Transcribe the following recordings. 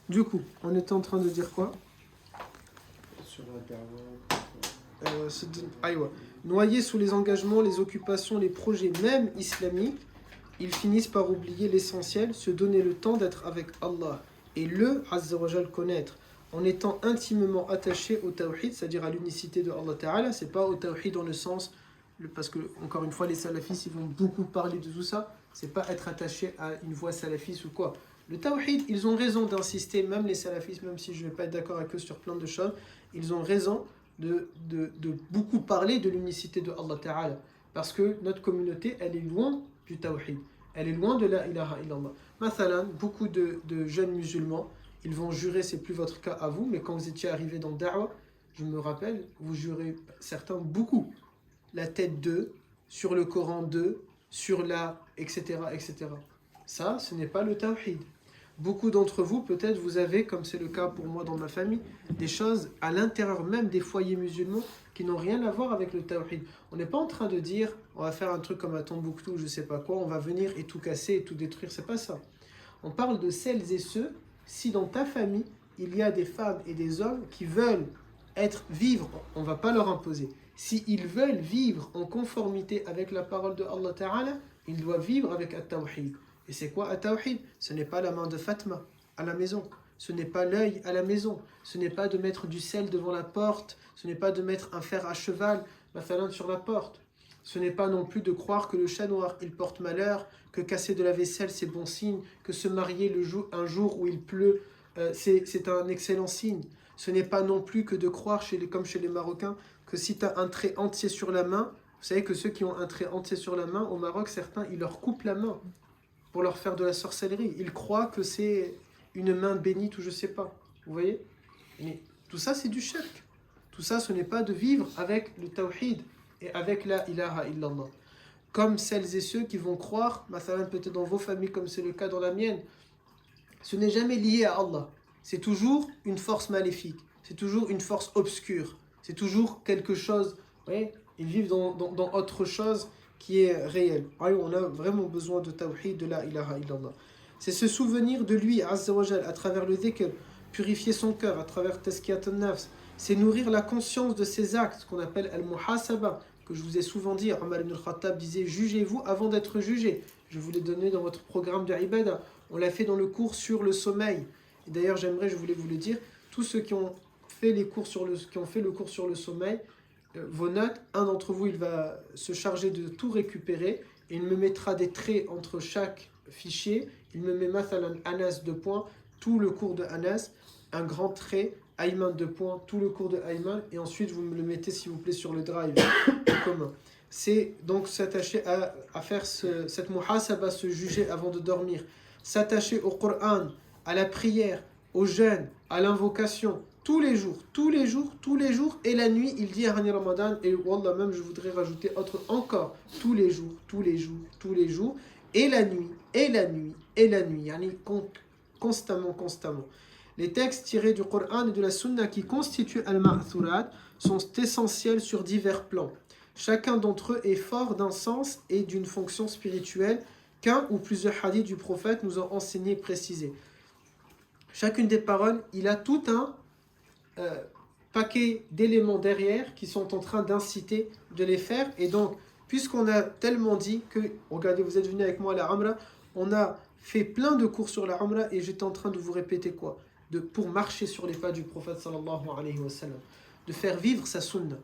Du coup, on était en train de dire quoi? Sur Internet. Aïwa. Noyés sous les engagements, les occupations, les projets même islamiques, ils finissent par oublier l'essentiel, se donner le temps d'être avec Allah et le Azza wa Jal connaître en étant intimement attaché au tawhid, c'est-à-dire à l'unicité de Allah Ta'ala. C'est pas au tawhid dans le sens, parce que encore une fois les salafistes ils vont beaucoup parler de tout ça, c'est pas être attaché à une voie salafiste ou quoi. Le tawhid, ils ont raison d'insister, même les salafistes, même si je ne vais pas être d'accord avec eux sur plein de choses, ils ont raison de beaucoup parler de l'unicité de Allah Ta'ala. Parce que notre communauté, elle est loin du tawhid. Elle est loin de la ilaha illallah. Mathalan, beaucoup de jeunes musulmans, ils vont jurer, c'est plus votre cas à vous, mais quand vous étiez arrivé dans Da'wah, je me rappelle, vous jurez, certains, beaucoup, la tête d'eux, sur le Coran d'eux, sur la, etc., etc. Ça, ce n'est pas le tawhid. Beaucoup d'entre vous, peut-être, vous avez, comme c'est le cas pour moi dans ma famille, des choses à l'intérieur même des foyers musulmans qui n'ont rien à voir avec le tawhid. On n'est pas en train de dire, on va faire un truc comme à Tombouctou, je sais pas quoi, on va venir et tout casser et tout détruire, c'est pas ça. On parle de celles et ceux, si dans ta famille, il y a des femmes et des hommes qui veulent vivre, on ne va pas leur imposer. S'ils veulent vivre en conformité avec la parole de Allah Ta'ala, ils doivent vivre avec At-Tawhid. Et c'est quoi At-Tawhid? Ce n'est pas la main de Fatma à la maison. Ce n'est pas l'œil à la maison. Ce n'est pas de mettre du sel devant la porte. Ce n'est pas de mettre un fer à cheval, sur la porte. Ce n'est pas non plus de croire que le chat noir, il porte malheur, que casser de la vaisselle, c'est bon signe, que se marier un jour où il pleut, c'est un excellent signe. Ce n'est pas non plus que de croire, comme chez les Marocains, que si tu as un trait entier sur la main, vous savez que ceux qui ont un trait entier sur la main, au Maroc, certains, ils leur coupent la main pour leur faire de la sorcellerie. Ils croient que c'est une main bénite ou je sais pas. Vous voyez? Mais tout ça, c'est du shirk. Tout ça, ce n'est pas de vivre avec le tawhid et avec la ilaha illallah. Comme celles et ceux qui vont croire, peut-être dans vos familles comme c'est le cas dans la mienne, ce n'est jamais lié à Allah. C'est toujours une force maléfique. C'est toujours une force obscure. C'est toujours quelque chose. Vous voyez? Ils vivent dans autre chose qui est réel. On a vraiment besoin de tawhid, de la ilaha illallah. C'est se souvenir de lui, Azza wa Jal, à travers le dhikr, purifier son cœur, à travers tazkiyat an-nafs. C'est nourrir la conscience de ses actes, qu'on appelle al-muhasaba, que je vous ai souvent dit. Omar ibn al-Khattab disait, jugez-vous avant d'être jugé. Je vous l'ai donné dans votre programme de ibada. On l'a fait dans le cours sur le sommeil. Et d'ailleurs, je voulais vous le dire, tous ceux qui ont fait le cours sur le sommeil, vos notes, un d'entre vous, il va se charger de tout récupérer et il me mettra des traits entre chaque fichier. Il me met mathalan Anas 2 points, tout le cours de Anas, un grand trait, Ayman 2 points, tout le cours de Ayman, et ensuite vous me le mettez s'il vous plaît sur le drive commun. C'est donc s'attacher à faire cette muhasaba, se juger avant de dormir, s'attacher au Coran, à la prière, au jeûne, à l'invocation, tous les jours, tous les jours, tous les jours, et la nuit, il dit à Hani Ramadan, et Wallah même je voudrais rajouter encore, tous les jours, tous les jours, tous les jours, et la nuit, et la nuit, et la nuit, yani constamment, constamment. Les textes tirés du Coran et de la Sunna qui constituent Al-Ma'thurat sont essentiels sur divers plans. Chacun d'entre eux est fort d'un sens et d'une fonction spirituelle qu'un ou plusieurs hadiths du prophète nous ont enseigné et précisé. Chacune des paroles, il a tout un paquet d'éléments derrière qui sont en train d'inciter de les faire. Et donc, puisqu'on a tellement dit que, regardez, vous êtes venus avec moi à la Umrah, on a fait plein de cours sur la Umrah et j'étais en train de vous répéter quoi? Pour marcher sur les pas du prophète sallallahu alayhi wa sallam, de faire vivre sa sunna,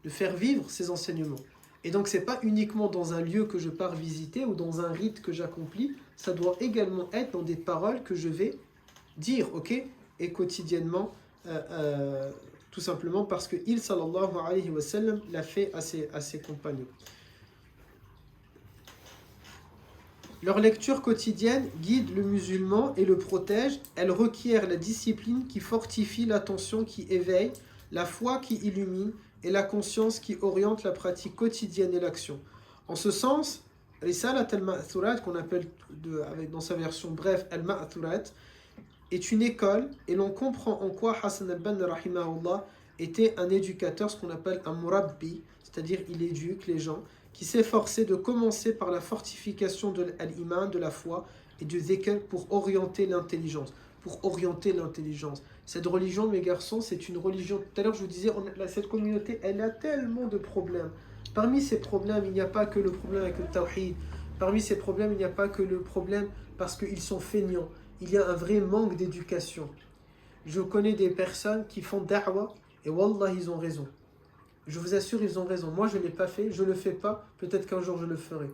de faire vivre ses enseignements. Et donc, c'est pas uniquement dans un lieu que je pars visiter ou dans un rite que j'accomplis, ça doit également être dans des paroles que je vais dire, ok, et quotidiennement, tout simplement parce que il, sallallahu alayhi wa sallam, l'a fait à ses compagnons. Leur lecture quotidienne guide le musulman et le protège. Elle requiert la discipline qui fortifie l'attention qui éveille, la foi qui illumine et la conscience qui oriente la pratique quotidienne et l'action. En ce sens, Risalat al-Ma'thurat, qu'on appelle dans sa version brève al-Ma'thurat, est une école et l'on comprend en quoi Hassan al-Banna rahimahullah était un éducateur, ce qu'on appelle un murabbi, c'est-à-dire il éduque les gens, qui s'efforçait de commencer par la fortification de l'iman, de la foi et du dhikr pour orienter l'intelligence. pour orienter l'intelligence. Cette religion, mes garçons, c'est une religion. Tout à l'heure, je vous disais, cette communauté, elle a tellement de problèmes. Parmi ces problèmes, il n'y a pas que le problème avec le tawhid. Parmi ces problèmes, il n'y a pas que le problème parce qu'ils sont feignants. Il y a un vrai manque d'éducation. Je connais des personnes qui font da'wah et wallah, ils ont raison. Je vous assure, ils ont raison. Moi, je ne l'ai pas fait, je ne le fais pas. Peut-être qu'un jour, je le ferai.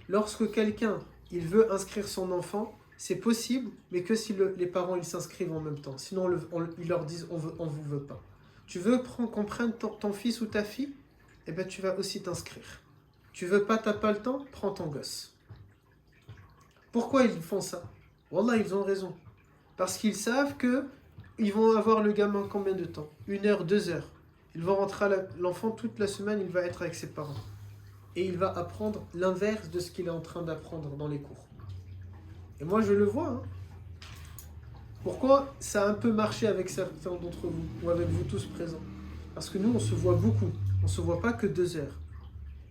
Lorsque quelqu'un, il veut inscrire son enfant, c'est possible, mais que si les parents ils s'inscrivent en même temps. Sinon, ils leur disent on vous veut pas. Tu veux qu'on prenne ton fils ou ta fille? Eh bien, tu vas aussi t'inscrire. Tu veux pas, t'as pas le temps? Prends ton gosse. Pourquoi ils font ça? Wallah, ils ont raison. Parce qu'ils savent que ils vont avoir le gamin combien de temps? 1 heure, 2 heures. Ils vont rentrer l'enfant toute la semaine, il va être avec ses parents. Et il va apprendre l'inverse de ce qu'il est en train d'apprendre dans les cours. Et moi, je le vois. Hein. Pourquoi ça a un peu marché avec certains d'entre vous, ou avec vous tous présents? Parce que nous, on se voit beaucoup. On ne se voit pas que 2 heures.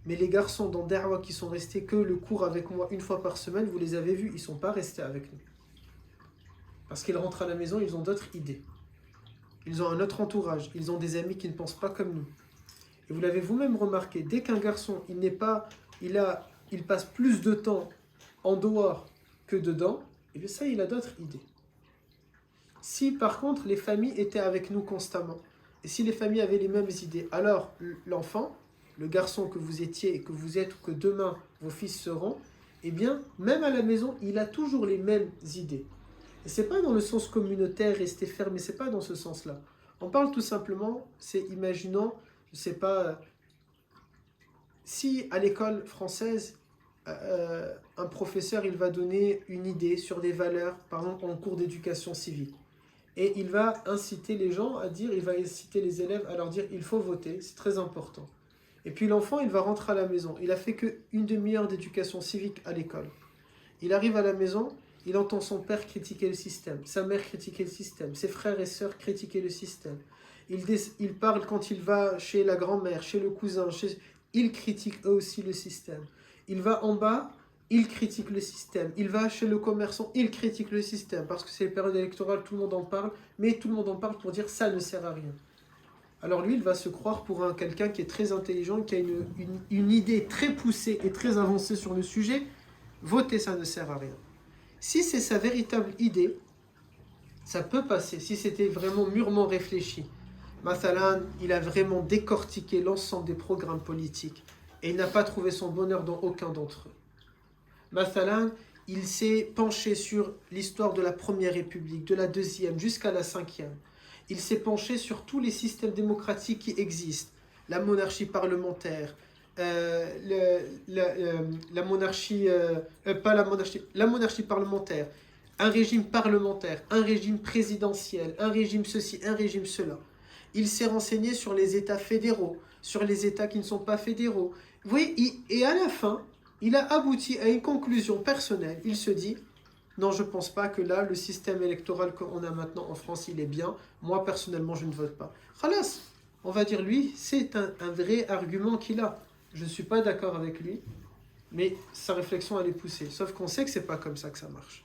Mais les garçons dans Da'wah qui sont restés que le cours avec moi 1 fois par semaine, vous les avez vus, ils ne sont pas restés avec nous. Parce qu'ils rentrent à la maison, ils ont d'autres idées. Ils ont un autre entourage. Ils ont des amis qui ne pensent pas comme nous. Et vous l'avez vous-même remarqué, dès qu'un garçon, il passe plus de temps en dehors que dedans, et bien ça, il a d'autres idées. Si par contre, les familles étaient avec nous constamment, et si les familles avaient les mêmes idées, alors l'enfant, le garçon que vous étiez et que vous êtes, ou que demain vos fils seront, eh bien, même à la maison, il a toujours les mêmes idées. Et ce n'est pas dans le sens communautaire, rester fermé, ce n'est pas dans ce sens-là. On parle tout simplement, c'est imaginons, je ne sais pas, si à l'école française, un professeur il va donner une idée sur des valeurs, par exemple en cours d'éducation civique, et il va inciter les gens à dire, il va inciter les élèves à leur dire il faut voter, c'est très important. Et puis l'enfant il va rentrer à la maison, il a fait qu'une demi-heure d'éducation civique à l'école. Il arrive à la maison, il entend son père critiquer le système, sa mère critiquer le système, ses frères et sœurs critiquer le système. Il parle quand il va chez la grand-mère, chez le cousin, il critique eux aussi le système. Il va en bas, il critique le système. Il va chez le commerçant, il critique le système. Parce que c'est les périodes électorales, tout le monde en parle, mais tout le monde en parle pour dire ça ne sert à rien. Alors lui, il va se croire pour quelqu'un qui est très intelligent, qui a une idée très poussée et très avancée sur le sujet. Voter, ça ne sert à rien. Si c'est sa véritable idée, ça peut passer. Si c'était vraiment mûrement réfléchi. Mathalan, il a vraiment décortiqué l'ensemble des programmes politiques et il n'a pas trouvé son bonheur dans aucun d'entre eux. Mathalan, il s'est penché sur l'histoire de la Première République, de la Deuxième jusqu'à la Cinquième. Il s'est penché sur tous les systèmes démocratiques qui existent. La monarchie parlementaire, la monarchie parlementaire, un régime parlementaire, un régime présidentiel, un régime ceci, un régime cela. Il s'est renseigné sur les États fédéraux, sur les États qui ne sont pas fédéraux. Vous voyez, et à la fin, il a abouti à une conclusion personnelle. Il se dit, non, je ne pense pas que là, le système électoral qu'on a maintenant en France, il est bien. Moi, personnellement, je ne vote pas. Khalas, on va dire, lui, c'est un vrai argument qu'il a. Je ne suis pas d'accord avec lui, mais sa réflexion, elle est poussée. Sauf qu'on sait que ce n'est pas comme ça que ça marche.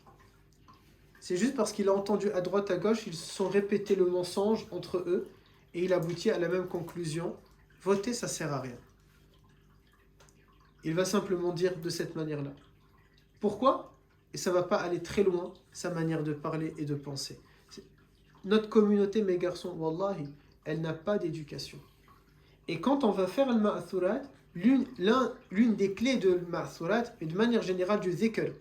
C'est juste parce qu'il a entendu à droite, à gauche, ils se sont répétés le mensonge entre eux, et il aboutit à la même conclusion. Voter, ça ne sert à rien. Il va simplement dire de cette manière-là. Pourquoi? Et ça ne va pas aller très loin, sa manière de parler et de penser. Notre communauté, mes garçons, wallahi, elle n'a pas d'éducation. Et quand on va faire le ma'thurat, l'une des clés de ma'thurat, et de manière générale du dhikr,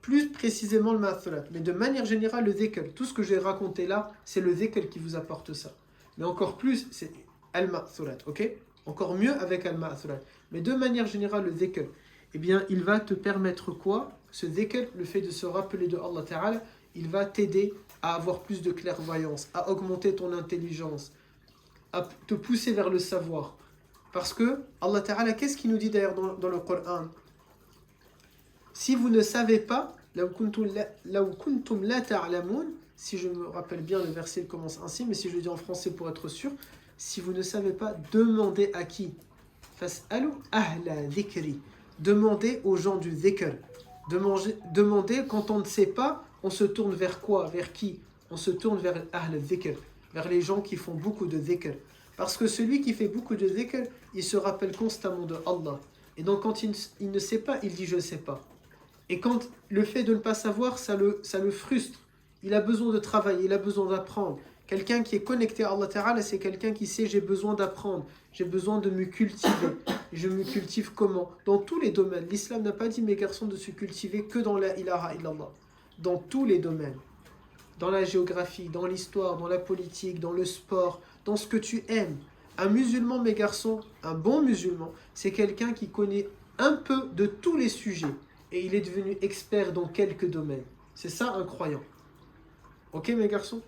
plus précisément le ma'thurat, mais de manière générale le dhikr, tout ce que j'ai raconté là, c'est le dhikr qui vous apporte ça. Mais encore plus, c'est al-ma'thurat, ok? Encore mieux avec al-ma'thurat. Mais de manière générale, le dhikr, eh bien, il va te permettre quoi? Ce dhikr, le fait de se rappeler de Allah Ta'ala, il va t'aider à avoir plus de clairvoyance, à augmenter ton intelligence, à te pousser vers le savoir. Parce que Allah Ta'ala, qu'est-ce qu'il nous dit d'ailleurs dans le Coran? Si vous ne savez pas, لَوْ كُنْتُمْ لَا تَعْلَمُونَ, si je me rappelle bien, le verset commence ainsi, mais si je le dis en français pour être sûr, si vous ne savez pas, demandez à qui? فَاسْأَلُوا أَهْلَ ذِكْرِ. Demandez aux gens du dhikr. Demandez quand on ne sait pas, on se tourne vers quoi? Vers qui? on se tourne vers Ahl al-Dhikr, vers les gens qui font beaucoup de dhikr. Parce que celui qui fait beaucoup de dhikr, il se rappelle constamment de Allah. Et donc quand il ne sait pas, il dit je ne sais pas. Et quand le fait de ne pas savoir, ça le frustre. Il a besoin de travailler, il a besoin d'apprendre. Quelqu'un qui est connecté à Allah Ta'ala, c'est quelqu'un qui sait j'ai besoin d'apprendre, j'ai besoin de me cultiver. Je me cultive comment? Dans tous les domaines. L'islam n'a pas dit mes garçons de se cultiver que dans la ilaha illallah. Dans tous les domaines. Dans la géographie, dans l'histoire, dans la politique, dans le sport, dans ce que tu aimes. Un musulman, mes garçons, un bon musulman, c'est quelqu'un qui connaît un peu de tous les sujets. Et il est devenu expert dans quelques domaines. C'est ça un croyant. Ok mes garçons?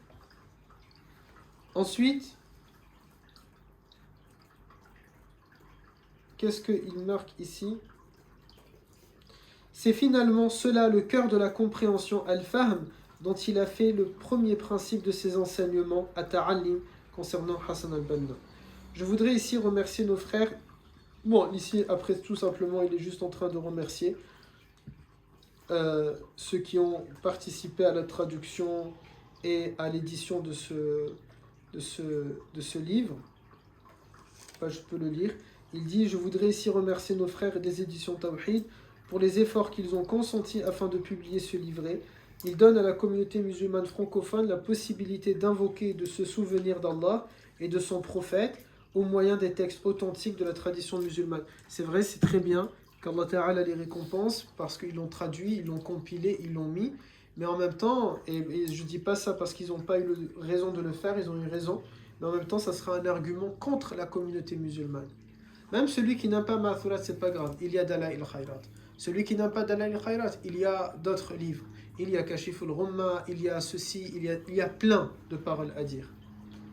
Ensuite, qu'est-ce qu'il marque ici? C'est finalement cela le cœur de la compréhension al-fahm dont il a fait le premier principe de ses enseignements à Ta'allim concernant Hassan al-Banna. Je voudrais ici remercier nos frères. Bon, ici, après tout simplement, il est juste en train de remercier ceux qui ont participé à la traduction et à l'édition de ce livre. Enfin, je peux le lire. Il dit « Je voudrais ici remercier nos frères des éditions Tawhid pour les efforts qu'ils ont consentis afin de publier ce livret. Ils donnent à la communauté musulmane francophone la possibilité d'invoquer et de se souvenir d'Allah et de son prophète au moyen des textes authentiques de la tradition musulmane. » C'est vrai, c'est très bien qu'Allah Ta'ala les récompense parce qu'ils l'ont traduit, ils l'ont compilé, ils l'ont mis. Mais en même temps, et je ne dis pas ça parce qu'ils n'ont pas eu raison de le faire, ils ont eu raison, mais en même temps, ça sera un argument contre la communauté musulmane. Même celui qui n'a pas Ma'thurat, c'est pas grave, il y a Dalaïl Khayrat. Celui qui n'a pas Dalaïl Khayrat, il y a d'autres livres. Il y a Kashiful Rumma, il y a ceci, il y a plein de paroles à dire.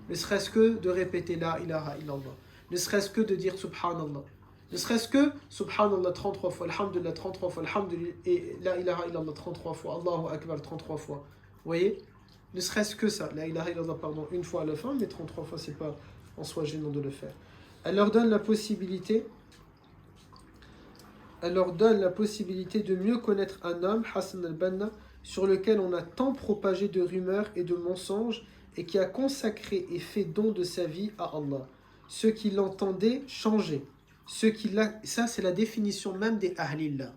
Ne serait-ce que de répéter La ilaha illallah. Ne serait-ce que de dire Subhanallah. Ne serait-ce que Subhanallah 33 fois, Alhamdulillah 33 fois, Alhamdulillah et La ilaha illallah 33 fois, Allahu Akbar 33 fois. Vous voyez? Ne serait-ce que ça. La ilaha illallah, pardon, une fois à la fin, mais 33 fois, c'est pas en soi gênant de le faire. Elle leur donne la possibilité de mieux connaître un homme, Hassan al-Banna, sur lequel on a tant propagé de rumeurs et de mensonges et qui a consacré et fait don de sa vie à Allah. Ceux qui l'entendaient changeaient. Ça, c'est la définition même des Ahlillah.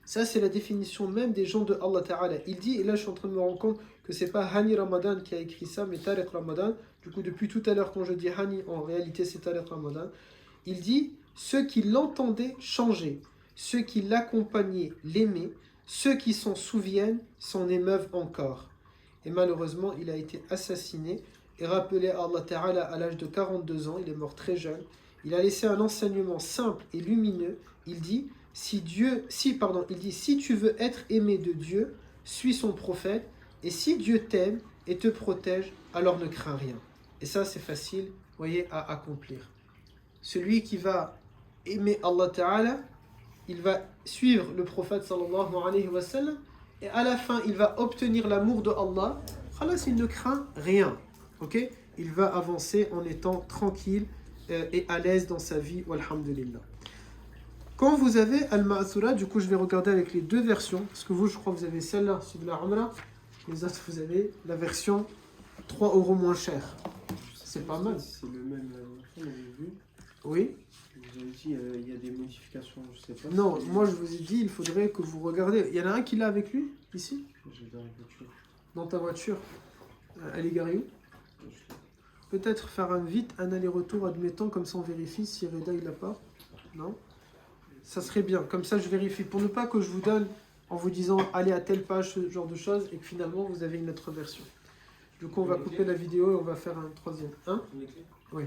Ça, c'est la définition même des gens de Allah Ta'ala. Il dit, et là je suis en train de me rendre compte que c'est pas Hani Ramadan qui a écrit ça, mais Tariq Ramadan. Du coup, depuis tout à l'heure, quand je dis Hani, en réalité c'est Tariq Ramadan. Il dit, ceux qui l'entendaient changeaient. Ceux qui l'accompagnaient l'aimaient. Ceux qui s'en souviennent s'en émeuvent encore. Et malheureusement, il a été assassiné et rappelé à Allah Ta'ala à l'âge de 42 ans. Il est mort très jeune. Il a laissé un enseignement simple et lumineux. Il dit, si tu veux être aimé de Dieu, suis son prophète. Et si Dieu t'aime et te protège, alors ne crains rien. Et ça, c'est facile, voyez, à accomplir. Celui qui va aimer Allah Ta'ala, il va suivre le prophète sallallahu alayhi wa sallam, et à la fin, il va obtenir l'amour de Allah. Khalas, il ne craint rien. Ok? Il va avancer en étant tranquille et à l'aise dans sa vie. Walhamdulillah. Quand vous avez Al-Ma'thura, du coup, je vais regarder avec les deux versions. Parce que vous, je crois que vous avez celle-là, c'est de la Umrah. Les autres, vous avez la version 3 € moins chère. C'est pas mal. C'est le même on avait vu. Oui. Vous avez dit il y a des modifications, je sais pas. Non, moi je vous ai dit, il faudrait que vous regardez. Il y en a un qui l'a avec lui, ici? J'ai dans la voiture. Dans ta voiture. Elle est garée où? Peut-être faire vite un aller-retour, admettons, comme ça on vérifie si Reda il l'a pas. Non? Ça serait bien, comme ça je vérifie. Pour ne pas que je vous donne en vous disant allez à telle page, ce genre de choses, et que finalement vous avez une autre version. Du coup on va couper la vidéo et on va faire un troisième. Hein? Oui.